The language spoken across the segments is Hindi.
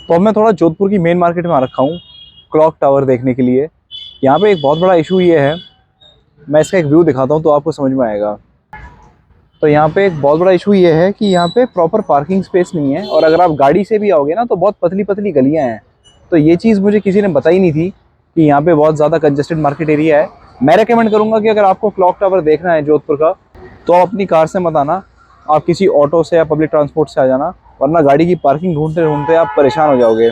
तो अब मैं थोड़ा जोधपुर की मेन मार्केट में आ रखा हूँ क्लॉक टावर देखने के लिए। यहाँ पे एक बहुत बड़ा इशू ये है, मैं इसका एक व्यू दिखाता हूँ तो आपको समझ में आएगा। तो यहाँ पे एक बहुत बड़ा इशू ये है कि यहाँ पे प्रॉपर पार्किंग स्पेस नहीं है, और अगर आप गाड़ी से भी आओगे ना तो बहुत पतली पतली गलियाँ हैं। तो ये चीज़ मुझे किसी ने बताई नहीं थी कि यहाँ पे बहुत ज़्यादा कंजेस्टेड मार्केट एरिया है। मैं रेकमेंड करूँगा कि अगर आपको क्लॉक टावर देखना है जोधपुर का, तो आप अपनी कार से मत आना, आप किसी ऑटो से या पब्लिक ट्रांसपोर्ट से आ जाना, वरना गाड़ी की पार्किंग ढूंढते ढूंढते आप परेशान हो जाओगे।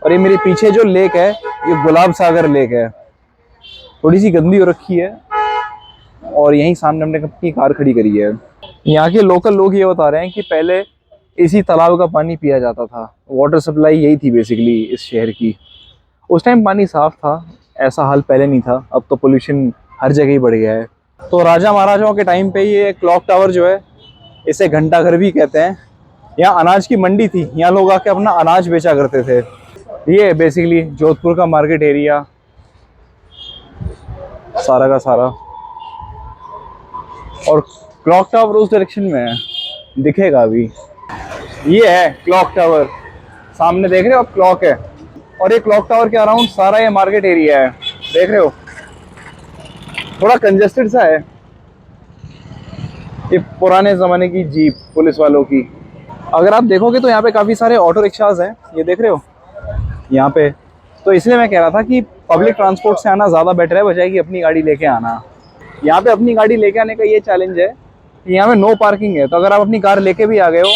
और ये मेरे पीछे जो लेक है, ये गुलाब सागर लेक है, थोड़ी सी गंदी हो रखी है, और यहीं सामने हमने अपनी कार खड़ी करी है। यहाँ के लोकल लोग ये बता रहे हैं कि पहले इसी तालाब का पानी पिया जाता था, वाटर सप्लाई यही थी बेसिकली इस शहर की। उस टाइम पानी साफ था, ऐसा हाल पहले नहीं था, अब तो पोल्यूशन हर जगह ही बढ़ गया है। तो राजा महाराजाओं के टाइम पे ये क्लॉक टावर जो है, इसे घंटा घर भी कहते हैं। यहाँ अनाज की मंडी थी, यहाँ लोग आके अपना अनाज बेचा करते थे। ये बेसिकली जोधपुर का मार्केट एरिया सारा का सारा। और क्लॉक टावर उस डायरेक्शन में है, दिखेगा अभी। ये है क्लॉक टावर, सामने देख रहे हो आप, क्लॉक है। और ये क्लॉक टावर के अराउंड सारा ये मार्केट एरिया है, देख रहे हो, थोड़ा कंजेस्टेड सा है। ये पुराने ज़माने की जीप पुलिस वालों की। अगर आप देखोगे तो यहाँ पे काफ़ी सारे ऑटो रिक्शाज हैं, ये देख रहे हो यहाँ पे। तो इसलिए मैं कह रहा था कि पब्लिक ट्रांसपोर्ट से आना ज़्यादा बेटर है बजाय कि अपनी गाड़ी लेके आना। यहाँ पे अपनी गाड़ी लेके आने का ये चैलेंज है कि यहाँ पे नो पार्किंग है, तो अगर आप अपनी कार लेके भी आ गए हो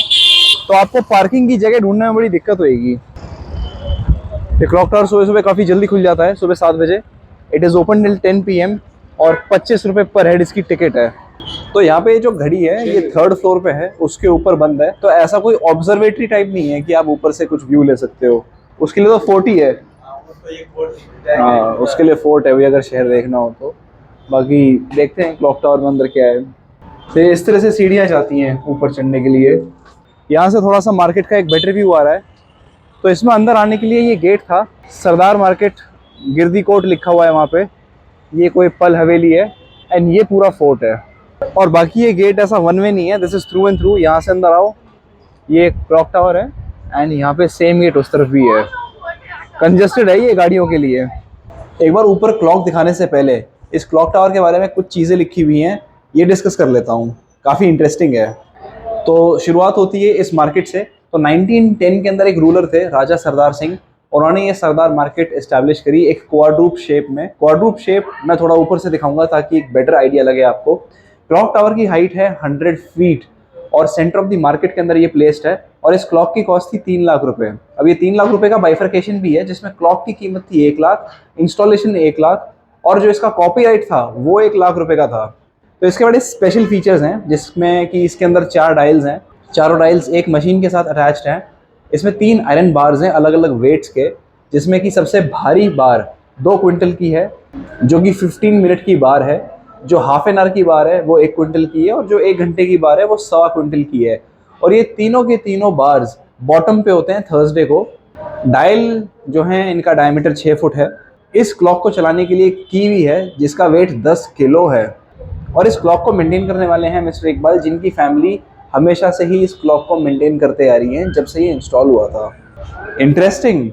तो आपको पार्किंग की जगह ढूंढने में बड़ी दिक्कत होगी। ये क्लॉक टावर सुबह सुबह काफ़ी जल्दी खुल जाता है, सुबह 7 बजे। It is open till 10 PM और 25 रुपये पर हेड इसकी टिकट है। तो यहाँ पे जो घड़ी है ये 3rd फ्लोर पे है, उसके ऊपर बंद है। तो ऐसा कोई ऑब्जर्वेटरी टाइप नहीं है कि आप ऊपर से कुछ व्यू ले सकते हो, उसके लिए तो फोर्ट ही है। हाँ, उसके लिए फोर्ट है भाई, अगर शहर देखना हो तो। बाकी देखते हैं क्लॉक टावर में अंदर क्या है। फिर इस तरह से सीढ़ियाँ जाती हैं ऊपर चढ़ने के लिए। यहाँ से थोड़ा सा मार्केट का एक बेटर व्यू आ रहा है। तो इसमें अंदर आने के लिए ये गेट था, सरदार मार्केट गिरदी कोट लिखा हुआ है वहाँ पे। ये कोई पल हवेली है एंड ये पूरा फोर्ट है। और बाकी ये गेट ऐसा वन वे नहीं है, this is through and through. यहाँ से अंदर आओ, ये क्लॉक टावर है एंड यहाँ पे सेम गेट उस तरफ भी है। कंजेस्टेड है ये गाड़ियों के लिए। एक बार ऊपर क्लॉक दिखाने से पहले इस क्लॉक टावर के बारे में कुछ चीज़ें लिखी हुई हैं, ये डिस्कस कर लेता हूँ, काफ़ी इंटरेस्टिंग है। तो शुरुआत होती है इस मार्केट से। तो 1910 के अंदर एक रूलर थे राजा सरदार सिंह, उन्होंने ये सरदार मार्केट एस्टैब्लिश करी एक क्वाड्रूप शेप में। क्वाड्रूप शेप मैं थोड़ा ऊपर से दिखाऊंगा ताकि एक बेटर आइडिया लगे आपको। क्लॉक टावर की हाइट है 100 फीट और सेंटर ऑफ द मार्केट के अंदर ये प्लेस्ड है। और इस क्लॉक की कॉस्ट थी 3 लाख रुपए। अब ये 3 लाख रुपए का बाइफर्केशन भी है, जिसमें क्लॉक की कीमत थी 1 लाख, इंस्टॉलेशन 1 लाख, और जो इसका कॉपीराइट था वो 1 लाख रुपए का था। तो इसके बड़े स्पेशल फीचर्स हैं, जिसमें कि इसके अंदर 4 डायल्स हैं। चारों डायल्स एक मशीन के साथ अटैच्ड हैं। इसमें 3 आयरन बार्स हैं अलग अलग वेट्स के, जिसमें कि सबसे भारी बार 2 क्विंटल की है, जो कि 15 मिनट की बार है। जो हाफ एन आवर की बार है वो 1 क्विंटल की है, और जो 1 घंटे की बार है वो 1.25 क्विंटल की है। और ये तीनों के तीनों बार्स बॉटम पे होते हैं थर्सडे को। डायल जो हैं इनका डायमीटर 6 फुट है। इस क्लॉक को चलाने के लिए एक की भी है जिसका वेट 10 किलो है। और इस क्लॉक को मेंटेन करने वाले हैं मिस्टर इकबाल, जिनकी फैमिली हमेशा से ही इस क्लॉक को मेंटेन करते आ रही हैं जब से ये इंस्टॉल हुआ था। इंटरेस्टिंग।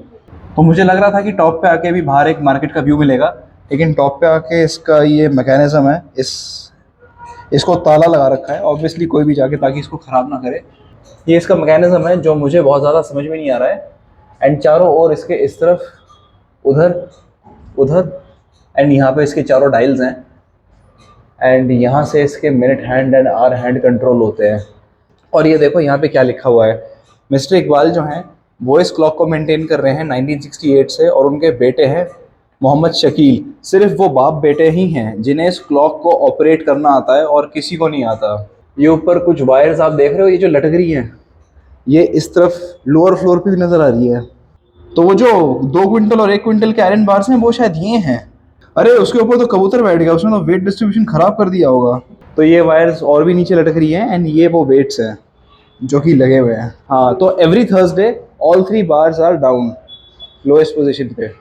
तो मुझे लग रहा था कि टॉप पे आके भी बाहर एक मार्केट का व्यू मिलेगा, लेकिन टॉप पे आके इसका ये मैकेनिज्म है, इसको ताला लगा रखा है ऑब्वियसली कोई भी जाके, ताकि इसको ख़राब ना करे। ये इसका मैकेनिज्म है जो मुझे बहुत ज़्यादा समझ में नहीं आ रहा है। एंड चारों ओर इसके इस तरफ, उधर, उधर एंड यहाँ पे इसके चारों डायल्स हैं। एंड यहाँ से इसके minute hand and hour hand control होते हैं। और ये देखो यहाँ पे क्या लिखा हुआ है। मिस्टर इकबाल जो हैं वो इस क्लॉक को मेंटेन कर रहे हैं 1968 से, और उनके बेटे हैं मोहम्मद शकील। सिर्फ वो बाप बेटे ही हैं जिन्हें इस क्लॉक को ऑपरेट करना आता है और किसी को नहीं आता। ये ऊपर कुछ वायर्स आप देख रहे हो, ये जो लटक रही हैं, ये इस तरफ लोअर फ्लोर पे भी नज़र आ रही है। तो वो जो 2 क्विंटल और 1 क्विंटल के आयरन बार्स हैं वो शायद ये हैं। अरे उसके ऊपर तो कबूतर बैठ गया, उसने तो वेट डिस्ट्रीब्यूशन खराब कर दिया होगा। तो ये वायर्स और भी नीचे लटक रही हैं एंड ये वो वेट्स हैं जो कि लगे हुए हैं। हाँ, तो every Thursday all 3 bars are down lowest position पे।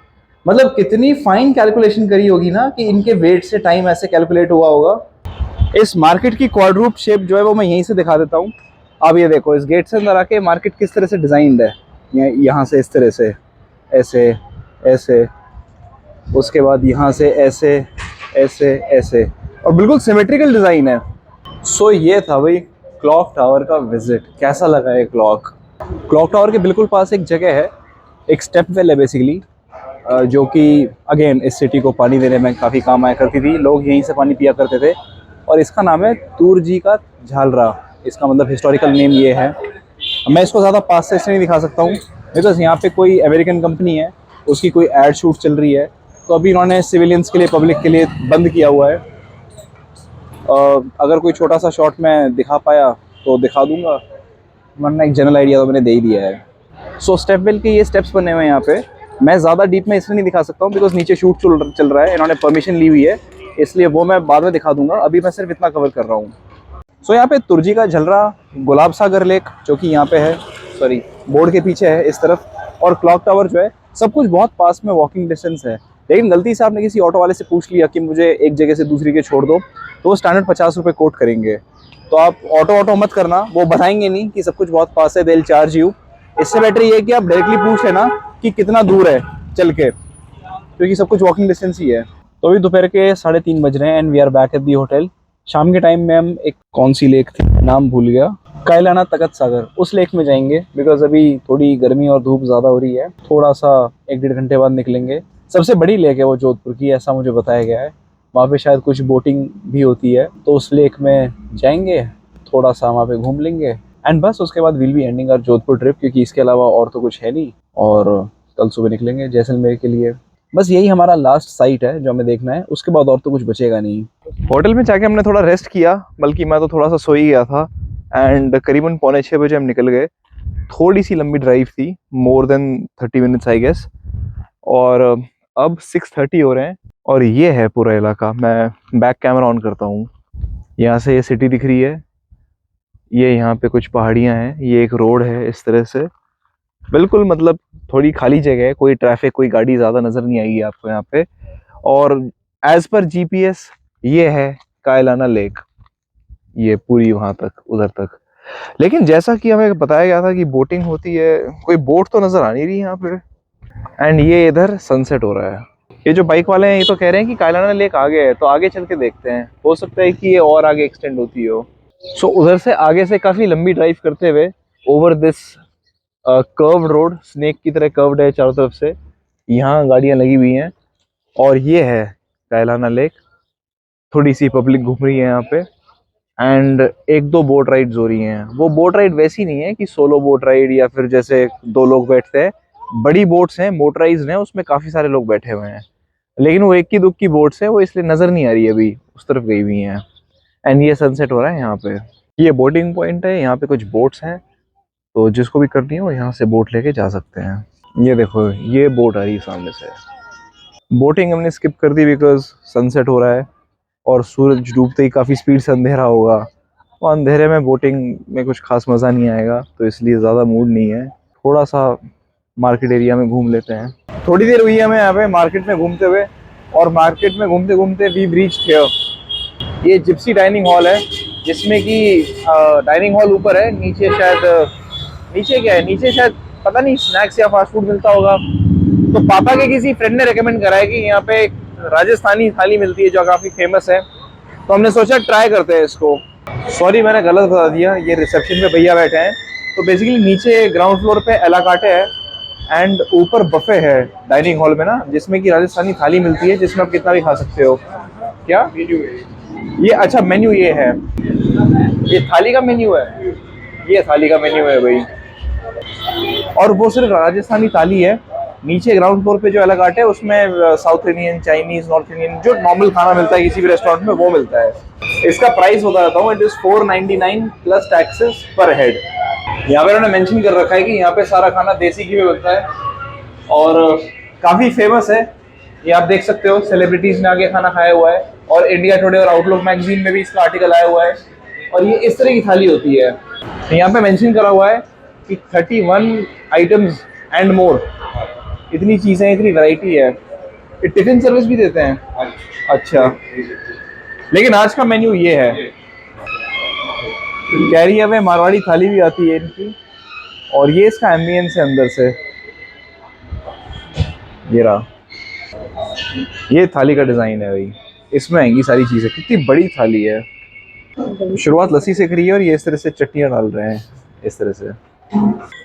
मतलब कितनी फाइन कैलकुलेशन करी होगी ना कि इनके वेट से टाइम ऐसे कैलकुलेट हुआ होगा। इस मार्केट की क्वाड्रूप शेप जो है वो मैं यहीं से दिखा देता हूँ। अब ये देखो, इस गेट से अंदर आके मार्केट किस तरह से डिजाइंड है। यहाँ से इस तरह से, ऐसे ऐसे, उसके बाद यहाँ से ऐसे ऐसे ऐसे, और बिल्कुल सिमेट्रिकल डिज़ाइन है। सो ये था भाई क्लॉक टावर का विजिट। कैसा लगा ये क्लॉक? क्लॉक टावर के बिल्कुल पास एक जगह है, एक स्टेप वेल है बेसिकली, जो कि अगेन इस सिटी को पानी देने में काफ़ी काम आया करती थी। लोग यहीं से पानी पिया करते थे, और इसका नाम है तुरजी का झालरा। इसका मतलब हिस्टोरिकल नेम ये है। मैं इसको ज़्यादा पास से इसलिए नहीं दिखा सकता हूँ बिकॉज यहाँ पे कोई अमेरिकन कंपनी है, उसकी कोई एड शूट चल रही है, तो अभी इन्होंने सिविलियंस के लिए, पब्लिक के लिए बंद किया हुआ है। अगर कोई छोटा सा शॉट मैं दिखा पाया तो दिखा दूंगा, वरना एक जनरल आइडिया तो मैंने दे ही दिया है। सो स्टेप वेल के ये स्टेप्स बने हुए हैं यहाँ पे। मैं ज़्यादा डीप में इसलिए नहीं दिखा सकता हूँ बिकॉज नीचे शूट चल रहा है, इन्होंने परमिशन ली हुई है, इसलिए वो मैं बाद में दिखा दूंगा। अभी मैं सिर्फ इतना कवर कर रहा हूँ। सो यहाँ पे तुर्जी का झलरा, गुलाब सागर लेक जो कि यहाँ पे है, सॉरी बोर्ड के पीछे है इस तरफ, और क्लॉक टावर जो है, सब कुछ बहुत पास में वॉकिंग डिस्टेंस है। लेकिन गलती से आपने किसी ऑटो वाले से पूछ लिया कि मुझे एक जगह से दूसरी के छोड़ दो, तो वो स्टैंडर्ड 50 रुपये कोट करेंगे। तो आप ऑटो मत करना, वो बताएंगे नहीं कि सब कुछ बहुत पास है, दे विल चार्ज यू। इससे बेटर ये है कि आप डायरेक्टली पूछ लेना कि कितना दूर है चल के, क्योंकि सब कुछ वॉकिंग डिस्टेंस ही है। तो अभी दोपहर के 3:30 बज रहे हैं and we are back at the hotel. शाम के टाइम में हम एक कौन सी लेक थी, नाम भूल गया, कायलाना तकत सागर, उस लेक में जाएंगे बिकॉज अभी थोड़ी गर्मी और धूप ज़्यादा हो रही है। थोड़ा सा 1-1.5 घंटे बाद निकलेंगे। सबसे बड़ी लेक है वो जोधपुर की, ऐसा मुझे बताया गया है। वहाँ पे शायद कुछ बोटिंग भी होती है, तो उस लेक में जाएंगे, थोड़ा सा वहाँ पे घूम लेंगे एंड बस उसके बाद will be ending our Jodhpur trip, क्योंकि इसके अलावा और तो कुछ है नहीं। और कल सुबह निकलेंगे जैसलमेर के लिए। बस यही हमारा लास्ट साइट है जो हमें देखना है, उसके बाद और तो कुछ बचेगा नहीं। होटल में जाके हमने थोड़ा रेस्ट किया, बल्कि मैं तो थोड़ा सा सो ही गया था एंड करीबन 5:45 बजे हम निकल गए। थोड़ी सी लंबी ड्राइव थी, more than 30 minutes I guess, और अब 6:30 हो रहे हैं और ये है पूरा इलाका। मैं बैक कैमरा ऑन करता हूँ। यहाँ से ये सिटी दिख रही है, ये यहाँ पे कुछ पहाड़ियाँ हैं, ये एक रोड है इस तरह से, बिल्कुल मतलब थोड़ी खाली जगह है, कोई ट्रैफिक, कोई गाड़ी ज़्यादा नज़र नहीं आएगी आपको यहाँ पे। और एज पर जीपीएस ये है कायलाना लेक, ये पूरी वहां तक, उधर तक। लेकिन जैसा कि हमें बताया गया था कि बोटिंग होती है, कोई बोट तो नजर आ नहीं रही यहाँ पे। एंड ये इधर सनसेट हो रहा है। ये जो बाइक वाले हैं ये तो कह रहे हैं कि कायलाना लेक आगे है, तो आगे चल के देखते हैं, हो सकता है कि ये और आगे एक्सटेंड होती हो। सो उधर से आगे से काफी लंबी ड्राइव करते हुए over this curved road, snake की तरह कर्व्ड है चारों तरफ से, यहाँ गाड़ियाँ लगी हुई हैं और ये है कायलाना लेक। थोड़ी सी पब्लिक घूम रही है यहाँ पे एंड 1-2 बोट राइड्स हो रही हैं। वो बोट राइड वैसी नहीं है कि सोलो बोट राइड या फिर जैसे 2 लोग बैठते हैं, बड़ी बोट्स हैं, मोटराइज्ड हैं, उसमें काफी सारे लोग बैठे हुए हैं। लेकिन वो इक्की दुक्की बोट्स है, वो इसलिए नजर नहीं आ रही है, अभी उस तरफ गई हुई हैं। एंड ये सनसेट हो रहा है यहाँ पे। ये बोटिंग पॉइंट है, यहाँ पे कुछ बोट्स हैं, तो जिसको भी करनी हो यहाँ से बोट लेके जा सकते हैं। ये देखो ये बोट आ रही है सामने से। बोटिंग हमने स्किप कर दी बिकॉज सनसेट हो रहा है और सूरज डूबते ही काफ़ी स्पीड से अंधेरा होगा, और अंधेरे में बोटिंग में कुछ खास मज़ा नहीं आएगा, तो इसलिए ज़्यादा मूड नहीं है। थोड़ा सा मार्केट एरिया में घूम लेते हैं। थोड़ी देर हुई है हमें यहाँ पे मार्केट में घूमते हुए, और मार्केट में घूमते घूमते वी रीच्ड हियर। ये जिप्सी डाइनिंग हॉल है, जिसमें कि डाइनिंग हॉल ऊपर है, नीचे शायद, नीचे क्या है, नीचे शायद पता नहीं स्नैक्स या फास्ट फूड मिलता होगा। तो पापा के किसी फ्रेंड ने रेकमेंड करा है कि यहाँ पे एक राजस्थानी थाली मिलती है जो काफ़ी फेमस है, तो हमने सोचा ट्राई करते हैं इसको। सॉरी मैंने गलत बता दिया, ये रिसेप्शन पे भैया बैठे हैं। तो बेसिकली नीचे ग्राउंड फ्लोर पे एलाकाटे है एंड ऊपर बफे है डाइनिंग हॉल में ना, जिसमें कि राजस्थानी थाली मिलती है, जिसमें आप कितना भी खा सकते हो। क्या मेन्यू है ये? अच्छा मेन्यू ये है, ये थाली का मेन्यू है, ये थाली का मेन्यू है भाई। और वो सिर्फ राजस्थानी थाली है। नीचे ग्राउंड फ्लोर पे जो अलग आर्ट है उसमें south Indian, Chinese, north Indian जो नॉर्मल खाना मिलता है किसी भी रेस्टोरेंट में वो मिलता है। इसका प्राइस बता देता हूँ, इट इज 499 प्लस टैक्सेस पर हेड। यहाँ पे उन्होंने मेंशन कर रखा है कि यहाँ पे सारा खाना देसी घी में बनता है और काफी फेमस है। ये आप देख सकते हो, सेलिब्रिटीज ने आगे खाना खाया हुआ है और इंडिया टुडे और आउटलुक मैगजीन में भी इसका आर्टिकल आया हुआ है। और ये इस तरह की थाली होती है। यहाँ पे मेंशन करा हुआ है कि 31 आइटम्स एंड मोर, इतनी चीजें, इतनी वैरायटी है। ये टिफिन सर्विस भी देते हैं। अच्छा, लेकिन आज का मेन्यू ये है। कैरी अवे मारवाड़ी थाली भी आती है इनकी, और ये इसका एम्बियंस है अंदर से, ये रहा। ये थाली का डिजाइन है भाई, इसमें आएंगी सारी चीजें। कितनी बड़ी थाली है। शुरुआत लस्सी से करी है और ये इस तरह से चटनियाँ डाल रहे हैं इस तरह से।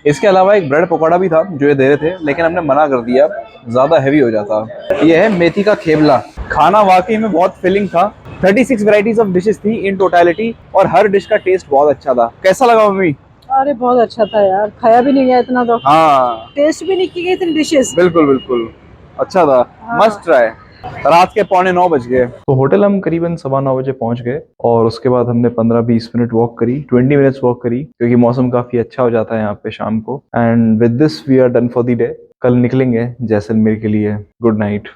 इसके अलावा एक ब्रेड पकौड़ा भी था जो ये दे रहे थे, लेकिन हमने मना कर दिया, ज़्यादा हैवी हो जाता। ये है मेथी का खेवला। खाना वाकई में बहुत फिलिंग था। 36 वैरायटीज ऑफ डिशेस थी इन टोटलिटी, और हर डिश का टेस्ट बहुत अच्छा था। कैसा लगा मम्मी? अरे बहुत अच्छा था यार, खाया भी नहीं गया इतना तो। हाँ टेस्ट भी नहीं की गई इतनी डिशेस। बिल्कुल बिल्कुल, अच्छा था। हाँ। Must try. रात के 8:45 बज गए, तो होटल हम करीबन 9:15 बजे पहुंच गए। और उसके बाद हमने 15-20 मिनट वॉक करी, 20 मिनट्स वॉक करी, क्योंकि मौसम काफी अच्छा हो जाता है यहाँ पे शाम को। And with this we are done for the day. कल निकलेंगे जैसलमेर के लिए। Good night.